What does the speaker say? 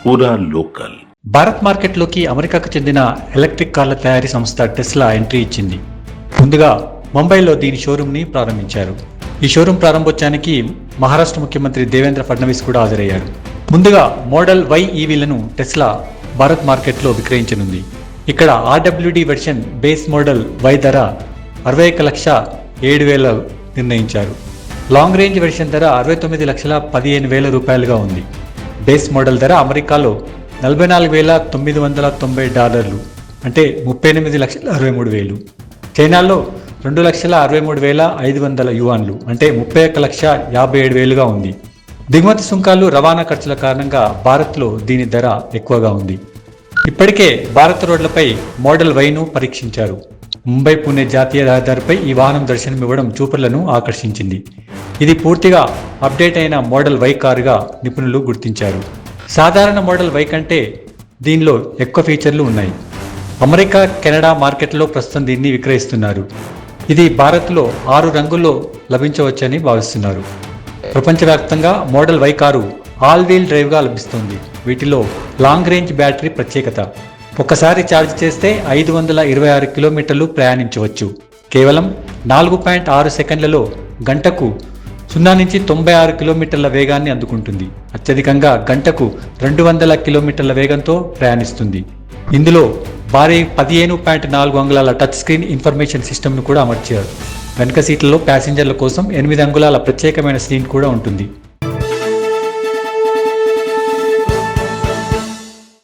పూరా లోకల్. భారత్ మార్కెట్లోకి అమెరికాకు చెందిన ఎలక్ట్రిక్ కార్ల తయారీ సంస్థ టెస్లా ఎంట్రీ ఇచ్చింది. ముందుగా ముంబైలో దీని షోరూంని ప్రారంభించారు. ఈ షోరూం ప్రారంభోత్సవానికి మహారాష్ట్ర ముఖ్యమంత్రి దేవేంద్ర ఫడ్నవీస్ కూడా హాజరయ్యారు. ముందుగా మోడల్ వై ఈవీలను టెస్లా భారత్ మార్కెట్లో విక్రయించనుంది. ఇక్కడ RWD version base model Y ధర 61,07,000 నిర్ణయించారు. లాంగ్ రేంజ్ వెర్షన్ ధర 69,15,000 రూపాయలుగా ఉంది. బేస్ మోడల్ ధర అమెరికాలో $44,990 అంటే 38,63,000. చైనాలో 2,63,500 యువాన్లు అంటే 31,57,000గా ఉంది. దిగుమతి సుంకాలు రవాణా ఖర్చుల కారణంగా భారత్లో దీని ధర ఎక్కువగా ఉంది. ఇప్పటికే భారత్ రోడ్లపై మోడల్ వైను పరీక్షించారు. ముంబై పుణె జాతీయ రహదారిపై ఈ వాహనం దర్శనమివ్వడం చూపర్లను ఆకర్షించింది. ఇది పూర్తిగా అప్డేట్ అయిన మోడల్ వై కారుగా నిపుణులు గుర్తించారు. సాధారణ మోడల్ వై కంటే దీనిలో ఎక్కువ ఫీచర్లు ఉన్నాయి. అమెరికా, కెనడా మార్కెట్లో ప్రస్తుతం దీన్ని విక్రయిస్తున్నారు. ఇది భారత్లో 6 రంగుల్లో లభించవచ్చని భావిస్తున్నారు. ప్రపంచవ్యాప్తంగా model Y car all wheel డ్రైవ్గా లభిస్తుంది. వీటిలో లాంగ్ రేంజ్ బ్యాటరీ ప్రత్యేకత. ఒక్కసారి ఛార్జ్ చేస్తే 526 కిలోమీటర్లు ప్రయాణించవచ్చు. కేవలం 4.6 సెకండ్లలో గంటకు 0 నుంచి 96 కిలోమీటర్ల వేగాన్ని అందుకుంటుంది. అత్యధికంగా గంటకు 200 కిలోమీటర్ల వేగంతో ప్రయాణిస్తుంది. ఇందులో భారీ 15.4 అంగుళాల టచ్ స్క్రీన్ ఇన్ఫర్మేషన్ సిస్టమ్ను కూడా అమర్చారు. వెనక సీట్లలో ప్యాసింజర్ల కోసం 8 అంగుళాల ప్రత్యేకమైన స్క్రీన్ కూడా ఉంటుంది.